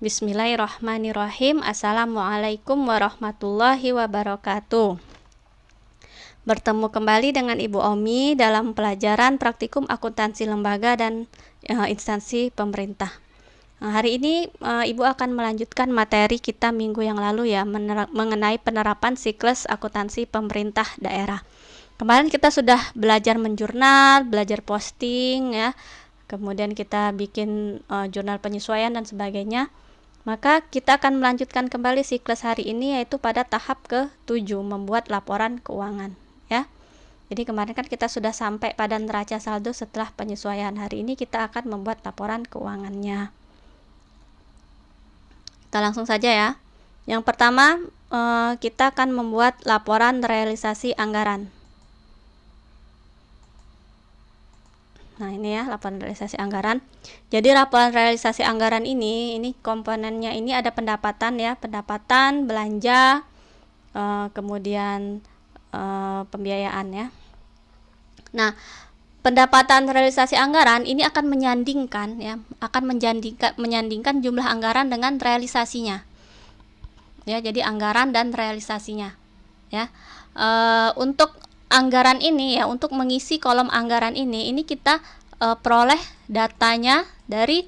Bismillahirrahmanirrahim. Assalamualaikum warahmatullahi wabarakatuh. Bertemu kembali dengan Ibu Omi dalam pelajaran praktikum akuntansi lembaga dan instansi pemerintah. Hari ini Ibu akan melanjutkan materi kita minggu yang lalu ya, mengenai penerapan siklus akuntansi pemerintah daerah. Kemarin kita sudah belajar menjurnal, belajar posting ya, kemudian kita bikin jurnal penyesuaian dan sebagainya. Maka kita akan melanjutkan kembali siklus hari ini, yaitu pada tahap ke-7, membuat laporan keuangan ya. Jadi kemarin kan kita sudah sampai pada neraca saldo setelah penyesuaian. Hari ini kita akan membuat laporan keuangannya. Kita langsung saja ya. Yang pertama kita akan membuat laporan realisasi anggaran. Nah ini ya, laporan realisasi anggaran. Jadi laporan realisasi anggaran ini komponennya ini ada pendapatan ya, pendapatan, belanja, kemudian pembiayaan ya. Nah, pendapatan realisasi anggaran ini akan menyandingkan ya, menyandingkan jumlah anggaran dengan realisasinya. Ya, jadi anggaran dan realisasinya. Ya, untuk anggaran ini ya, untuk mengisi kolom anggaran ini kita peroleh datanya dari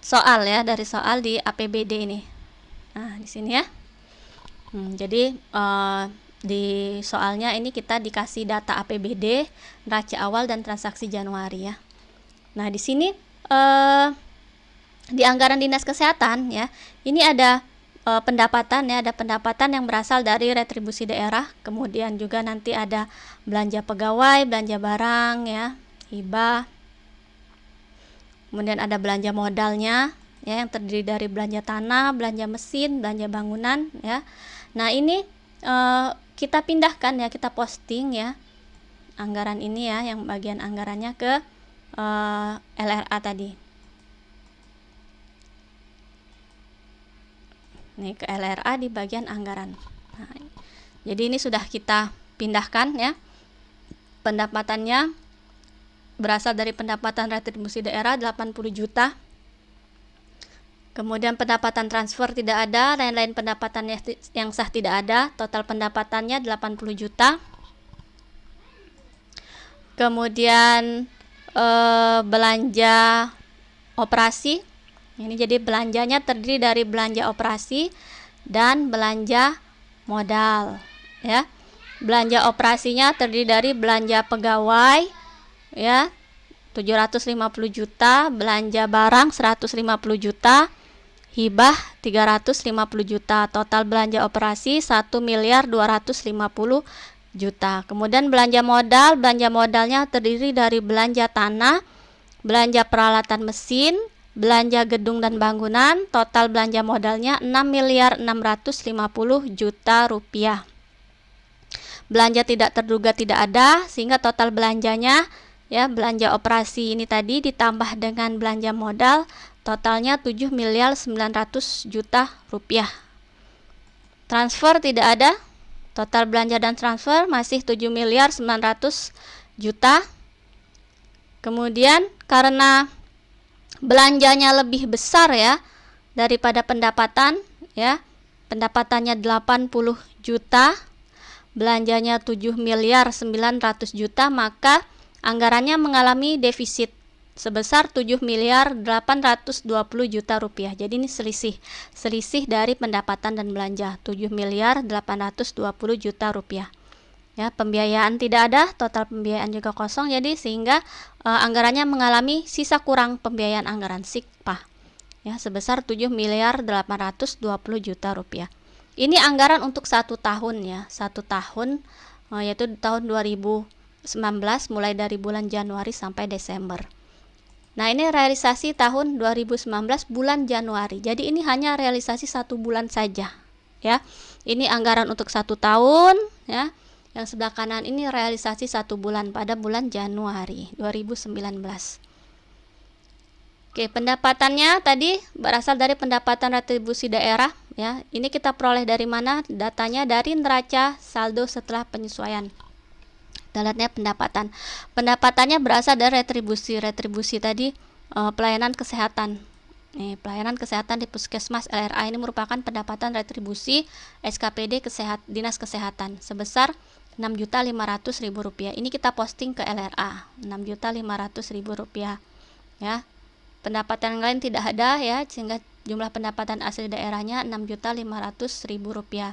soal ya, dari soal di APBD ini. Nah, di sini ya. Jadi di soalnya ini kita dikasih data APBD, neraca awal dan transaksi Januari ya. Nah, di sini di anggaran Dinas Kesehatan ya, ini ada pendapatan ya, ada pendapatan yang berasal dari retribusi daerah, kemudian juga nanti ada belanja pegawai, belanja barang ya, hibah, kemudian ada belanja modalnya ya, yang terdiri dari belanja tanah, belanja mesin, belanja bangunan ya. Nah ini kita pindahkan ya, kita posting ya anggaran ini ya, yang bagian anggarannya ke LRA tadi. Nih ke LRA di bagian anggaran. Nah, jadi ini sudah kita pindahkan ya. Pendapatannya berasal dari pendapatan retribusi daerah 80 juta. Kemudian pendapatan transfer tidak ada, lain-lain pendapatan yang sah tidak ada. Total pendapatannya 80 juta. Kemudian belanja operasi. Ini jadi belanjanya terdiri dari belanja operasi dan belanja modal ya. Belanja operasinya terdiri dari belanja pegawai ya 750 juta, belanja barang 150 juta, hibah 350 juta. Total belanja operasi 1.250 juta. Kemudian belanja modalnya terdiri dari belanja tanah, belanja peralatan mesin, belanja gedung dan bangunan. Total belanja modalnya 6.650 juta rupiah. Belanja tidak terduga tidak ada, sehingga total belanjanya ya, belanja operasi ini tadi ditambah dengan belanja modal, totalnya 7.900 juta rupiah. Transfer tidak ada, total belanja dan transfer masih 7.900 juta. Kemudian karena belanjanya lebih besar ya daripada pendapatan ya, pendapatannya 80 juta, belanjanya 7.900 juta, maka anggarannya mengalami defisit sebesar 7.820 juta rupiah. Jadi ini selisih dari pendapatan dan belanja 7.820 juta rupiah. Ya, pembiayaan tidak ada, total pembiayaan juga kosong, jadi sehingga anggarannya mengalami sisa kurang pembiayaan anggaran SIKPA ya, sebesar 7.820 juta rupiah. Ini anggaran untuk 1 tahun ya, 1 tahun yaitu tahun 2019 mulai dari bulan Januari sampai Desember. Nah ini realisasi tahun 2019 bulan Januari, jadi ini hanya realisasi 1 bulan saja ya. Ini anggaran untuk 1 tahun ya. Yang sebelah kanan ini realisasi 1 bulan pada bulan Januari 2019. Oke, pendapatannya tadi berasal dari pendapatan retribusi daerah ya. Ini kita peroleh dari mana? Datanya dari neraca saldo setelah penyesuaian. Kita lihatnya pendapatannya berasal dari retribusi tadi pelayanan kesehatan. Nih, pelayanan kesehatan di Puskesmas LRA ini merupakan pendapatan retribusi SKPD Dinas Kesehatan sebesar Rp6.500.000. Ini kita posting ke LRA, Rp6.500.000 ya. Pendapatan yang lain tidak ada ya, sehingga jumlah pendapatan asli daerahnya Rp6.500.000.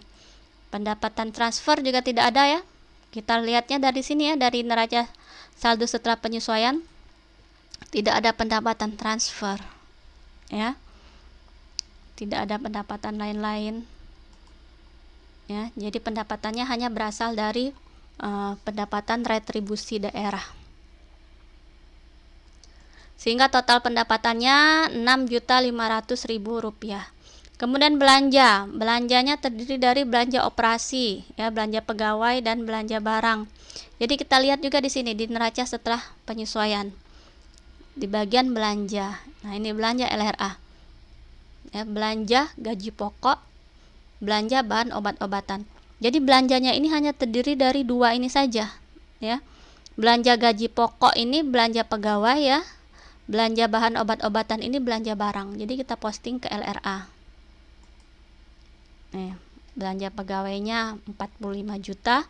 Pendapatan transfer juga tidak ada ya. Kita lihatnya dari sini ya, dari neraca saldo setelah penyesuaian tidak ada pendapatan transfer ya, tidak ada pendapatan lain-lain ya. Jadi pendapatannya hanya berasal dari pendapatan retribusi daerah, sehingga total pendapatannya Rp6.500.000. Kemudian belanjanya terdiri dari belanja operasi ya, belanja pegawai dan belanja barang. Jadi kita lihat juga di sini di neraca setelah penyesuaian di bagian belanja. Nah, ini belanja LRA ya, belanja gaji pokok, belanja bahan obat-obatan. Jadi belanjanya ini hanya terdiri dari dua ini saja ya. Belanja gaji pokok ini belanja pegawai ya, belanja bahan obat-obatan ini belanja barang. Jadi kita posting ke LRA. Nih, belanja pegawainya 45 juta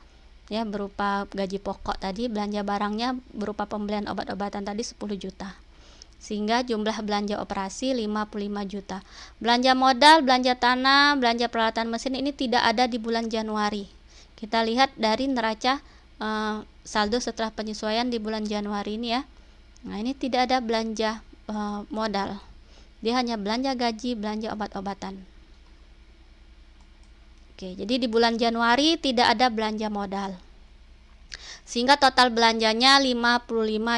ya, berupa gaji pokok tadi, belanja barangnya berupa pembelian obat-obatan tadi 10 juta. Sehingga jumlah belanja operasi 55 juta. Belanja modal, belanja tanah, belanja peralatan mesin ini tidak ada di bulan Januari. Kita lihat dari neraca saldo setelah penyesuaian di bulan Januari ini ya. Nah, ini tidak ada belanja modal. Dia hanya belanja gaji, belanja obat-obatan. Oke, jadi di bulan Januari tidak ada belanja modal. Sehingga total belanjanya 55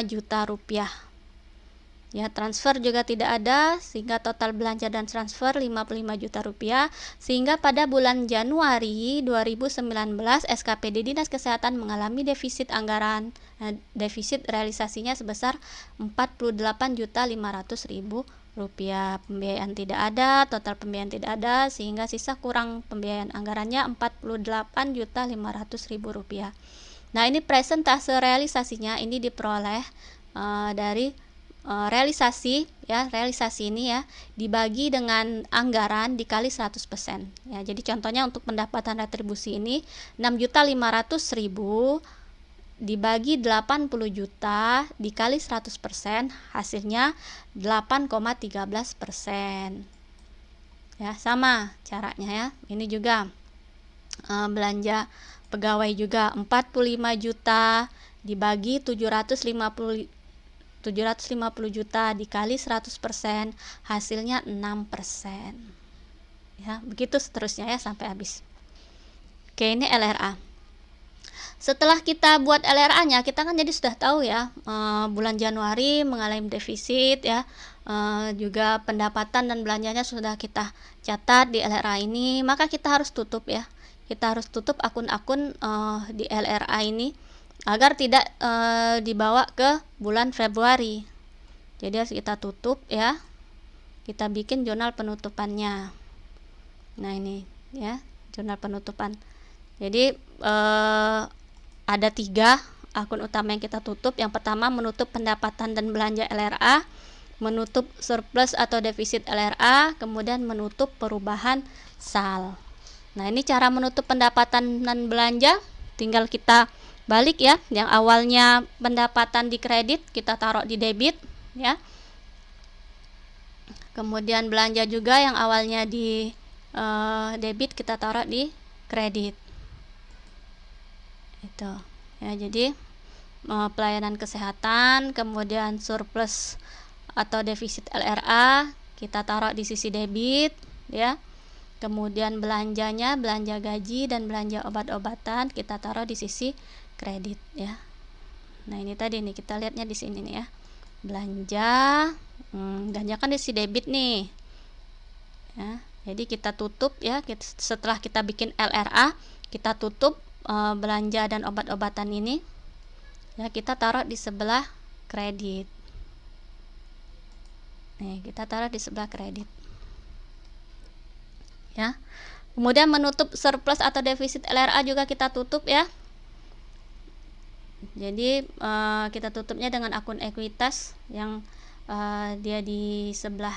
juta rupiah. Ya, transfer juga tidak ada, sehingga total belanja dan transfer 55 juta rupiah. Sehingga pada bulan Januari 2019 SKPD Dinas Kesehatan mengalami defisit anggaran. Defisit realisasinya sebesar Rp48.500.000. Pembiayaan tidak ada, total pembiayaan tidak ada, sehingga sisa kurang pembiayaan anggarannya Rp48.500.000. Nah, ini presentase realisasinya ini diperoleh dari realisasi ya, realisasi ini ya dibagi dengan anggaran dikali 100% ya. Jadi contohnya untuk pendapatan retribusi ini 6.500.000 dibagi 80 juta dikali 100%, hasilnya 8,13%. Ya, sama caranya ya. Ini juga belanja pegawai juga 45 juta dibagi 750 juta dikali 100%, hasilnya 6%. Ya, begitu seterusnya ya sampai habis. Oke, ini LRA. Setelah kita buat LRA-nya, kita kan jadi sudah tahu ya, bulan Januari mengalami defisit ya, juga pendapatan dan belanjanya sudah kita catat di LRA ini, maka kita harus tutup ya. Kita harus tutup akun-akun di LRA ini agar tidak dibawa ke bulan Februari. Jadi harus kita tutup ya. Kita bikin jurnal penutupannya. Nah, ini ya, jurnal penutupan. Jadi ada 3 akun utama yang kita tutup. Yang pertama menutup pendapatan dan belanja LRA, menutup surplus atau defisit LRA, kemudian menutup perubahan SAL. Nah, ini cara menutup pendapatan dan belanja, tinggal kita balik ya. Yang awalnya pendapatan di kredit kita taruh di debit ya. Kemudian belanja juga yang awalnya di debit kita taruh di kredit. Itu ya. Jadi pelayanan kesehatan, kemudian surplus atau defisit LRA kita taruh di sisi debit ya. Kemudian belanjanya, belanja gaji dan belanja obat-obatan kita taruh di sisi kredit ya. Nah, ini tadi nih kita lihatnya di sini nih ya. Belanja kan di sisi debit nih ya. Jadi kita tutup ya, setelah kita bikin LRA kita tutup belanja dan obat-obatan ini ya, kita taruh di sebelah kredit. Nih, kita taruh di sebelah kredit ya. Kemudian menutup surplus atau defisit LRA juga kita tutup ya. Jadi kita tutupnya dengan akun ekuitas yang dia di sebelah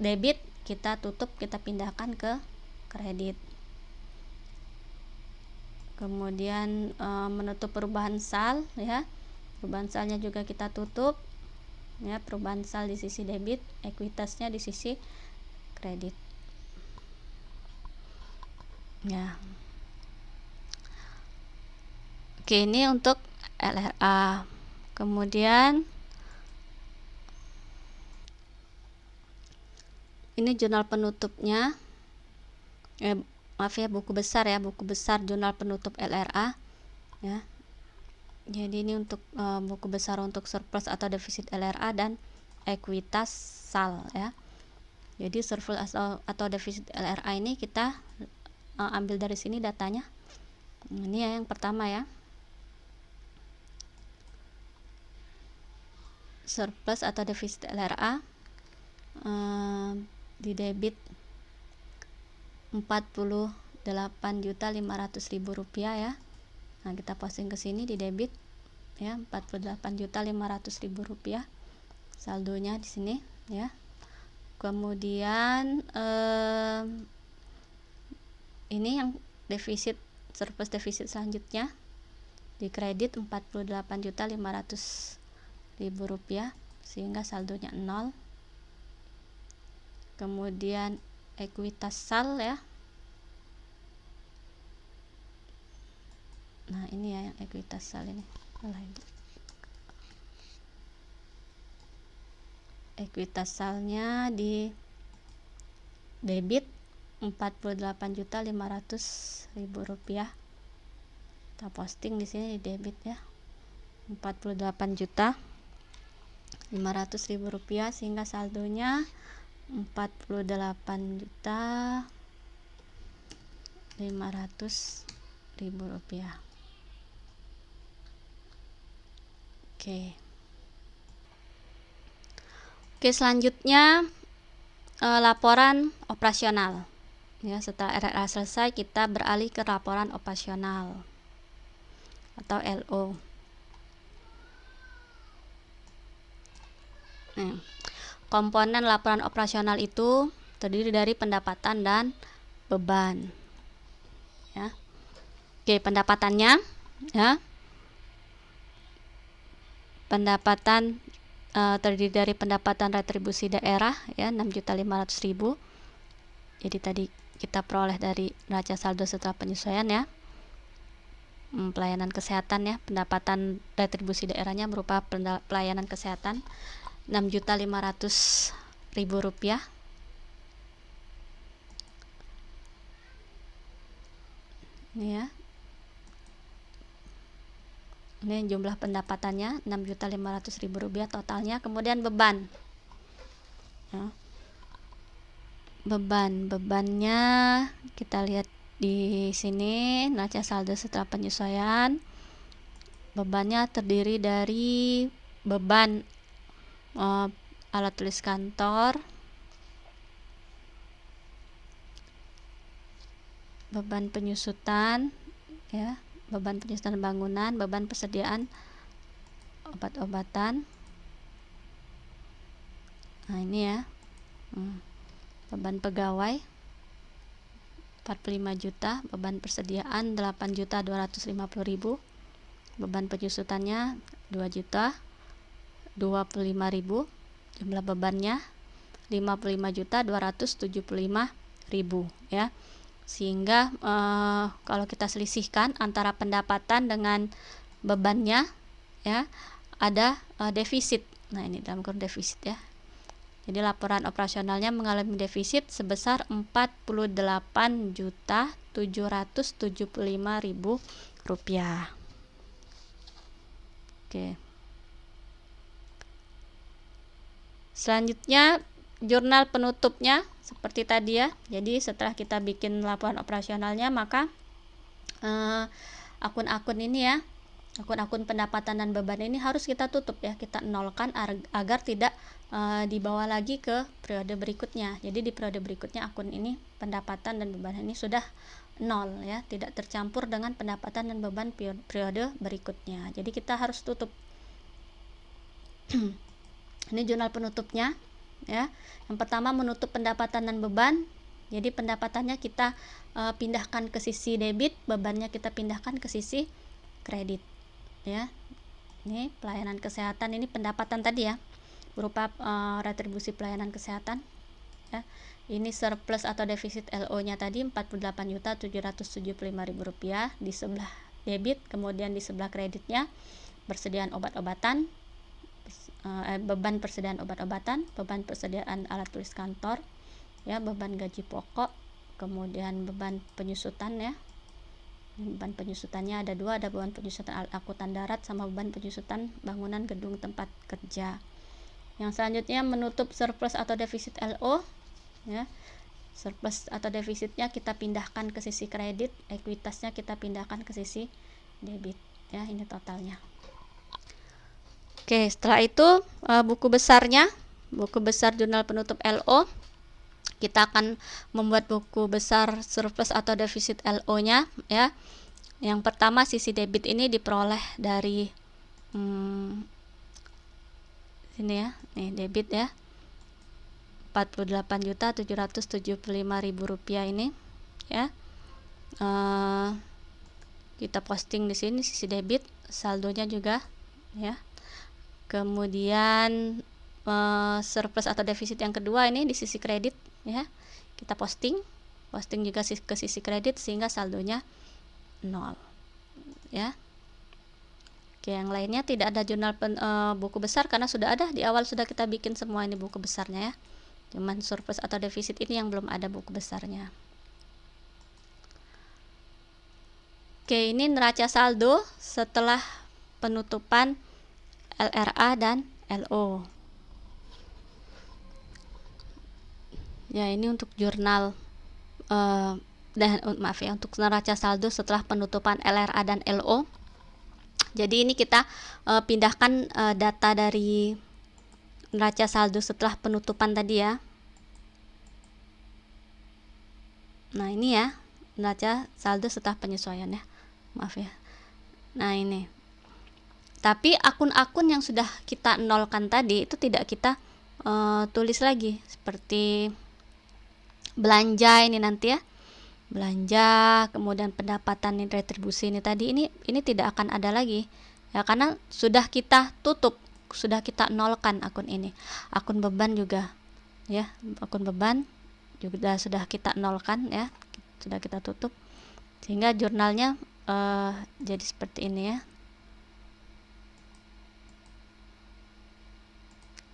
debit, kita tutup, kita pindahkan ke kredit. Kemudian menutup perubahan sal, ya, perubahan salnya juga kita tutup, ya, perubahan sal di sisi debit, ekuitasnya di sisi kredit, ya. Oke, ini untuk LRA. Kemudian ini jurnal penutupnya, maaf ya, buku besar ya, buku besar jurnal penutup LRA, ya. Jadi ini untuk buku besar untuk surplus atau defisit LRA dan ekuitas sal, ya. Jadi surplus atau defisit LRA ini kita ambil dari sini datanya. Ini ya yang pertama, ya, surplus atau defisit LRA di debit 48.500.000 rupiah, ya. Nah, kita posting ke sini di debit, ya, 48.500.000 rupiah saldonya di sini, ya. Kemudian ini yang defisit, surplus defisit selanjutnya di kredit 48.500.000 rupiah sehingga saldonya 0. Kemudian ekuitas sal, ya. Nah, ini ya yang ekuitas sal ini. Ekuitas salnya di debit 48.500.000 rupiah. Kita posting di sini di debit, ya, 48.500.000 rupiah sehingga saldonya 48.500.000 rupiah. Oke, selanjutnya laporan operasional, ya. Setelah RRA selesai, kita beralih ke laporan operasional atau LO. Komponen laporan operasional itu terdiri dari pendapatan dan beban, ya. Oke, pendapatannya, ya, pendapatan terdiri dari pendapatan retribusi daerah, ya, 6.500.000. Jadi tadi kita peroleh dari neraca saldo setelah penyesuaian, ya. Pelayanan kesehatan, ya, pendapatan retribusi daerahnya berupa pelayanan kesehatan 6.500.000 rupiah. Ini, ya, ini jumlah pendapatannya 6.500.000 rupiah totalnya. Kemudian beban, ya. Bebannya kita lihat di sini, neraca saldo setelah penyesuaian. Bebannya terdiri dari beban alat tulis kantor, beban penyusutan, ya, beban penyusutan bangunan, beban persediaan obat-obatan. Nah, ini, ya, beban pegawai 45 juta, beban persediaan 8.250.000, beban penyusutannya 2.025.000, jumlah bebannya 55.275.000, ya. Sehingga kalau kita selisihkan antara pendapatan dengan bebannya, ya, ada defisit. Nah, ini dalam kurung defisit, ya. Jadi laporan operasionalnya mengalami defisit sebesar 48.775.000 rupiah. Oke. Selanjutnya jurnal penutupnya seperti tadi, ya. Jadi setelah kita bikin laporan operasionalnya, maka akun-akun ini, ya, akun-akun pendapatan dan beban ini harus kita tutup, ya, kita nolkan agar tidak dibawa lagi ke periode berikutnya. Jadi di periode berikutnya akun ini, pendapatan dan beban ini sudah 0, ya, tidak tercampur dengan pendapatan dan beban periode berikutnya. Jadi kita harus tutup. Ini jurnal penutupnya ya. Yang pertama menutup pendapatan dan beban. Jadi pendapatannya kita pindahkan ke sisi debit, bebannya kita pindahkan ke sisi kredit ya. Ini pelayanan kesehatan, ini pendapatan tadi ya, berupa retribusi pelayanan kesehatan ya. Ini surplus atau defisit LO-nya tadi Rp48.775.000 di sebelah debit, kemudian di sebelah kreditnya persediaan obat-obatan, beban persediaan obat-obatan, beban persediaan alat tulis kantor ya, beban gaji pokok, kemudian beban penyusutan ya. Beban penyusutannya ada dua, ada beban penyusutan alat angkutan darat sama beban penyusutan bangunan gedung tempat kerja. Yang selanjutnya menutup surplus atau defisit LO ya. Surplus atau defisitnya kita pindahkan ke sisi kredit, ekuitasnya kita pindahkan ke sisi debit ya. Ini totalnya. Oke, setelah itu buku besarnya, buku besar jurnal penutup LO. Kita akan membuat buku besar surplus atau defisit LO-nya ya. Yang pertama sisi debit ini diperoleh dari sini ya. Nih debit ya. Rp48.775.000 ini ya. Kita posting di sini sisi debit, saldonya juga ya. Kemudian surplus atau defisit yang kedua ini di sisi kredit ya, kita posting juga ke sisi kredit sehingga saldonya 0 ya. Oke, yang lainnya tidak ada jurnal buku besar karena sudah ada di awal, sudah kita bikin semua ini buku besarnya ya. Cuman surplus atau defisit ini yang belum ada buku besarnya. Oke, ini neraca saldo setelah penutupan LRA dan LO. Ya, ini untuk jurnal untuk neraca saldo setelah penutupan LRA dan LO. Jadi ini kita pindahkan data dari neraca saldo setelah penutupan tadi ya. Nah, ini ya neraca saldo setelah penyesuaian ya. Maaf ya. Nah, ini. Tapi akun-akun yang sudah kita nolkan tadi itu tidak kita tulis lagi, seperti belanja ini nanti ya, belanja, kemudian pendapatan ini, retribusi ini tadi, ini tidak akan ada lagi ya, karena sudah kita tutup, sudah kita nolkan akun ini. Akun beban juga ya, akun beban juga sudah kita nolkan ya, sudah kita tutup, sehingga jurnalnya jadi seperti ini ya.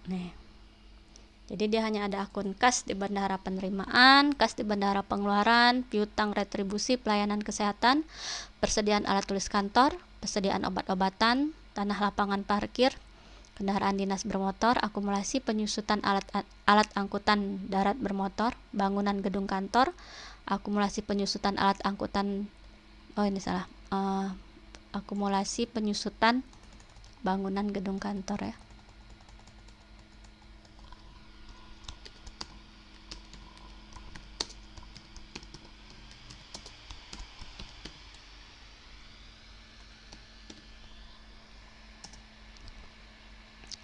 Nih, jadi dia hanya ada akun kas di bendahara penerimaan, kas di bendahara pengeluaran, piutang retribusi pelayanan kesehatan, persediaan alat tulis kantor, persediaan obat-obatan, tanah lapangan parkir, kendaraan dinas bermotor, akumulasi penyusutan alat angkutan darat bermotor, bangunan gedung kantor, akumulasi penyusutan alat angkutan, akumulasi penyusutan bangunan gedung kantor ya.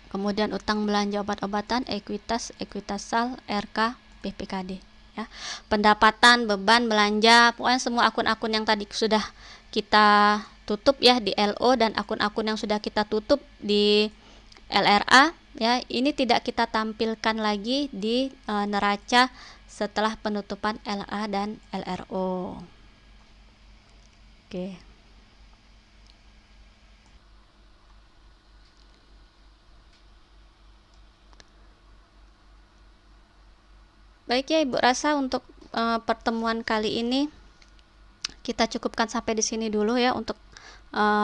Kemudian utang belanja obat-obatan, ekuitas, ekuitasal, RK, PPKD ya. Pendapatan, beban, belanja, pokoknya semua akun-akun yang tadi sudah kita tutup ya di LO dan akun-akun yang sudah kita tutup di LRA ya, ini tidak kita tampilkan lagi di neraca setelah penutupan LA dan LRO. Oke. Baik ya Ibu, rasa untuk pertemuan kali ini kita cukupkan sampai di sini dulu ya untuk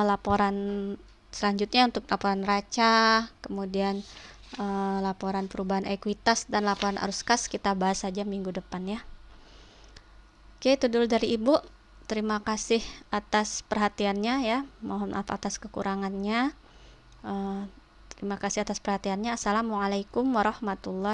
laporan selanjutnya, untuk laporan neraca, kemudian laporan perubahan ekuitas dan laporan arus kas kita bahas saja minggu depan ya. Oke, itu dulu dari Ibu. Terima kasih atas perhatiannya ya. Mohon maaf atas kekurangannya. Terima kasih atas perhatiannya. Assalamualaikum warahmatullahi wabarakatuh.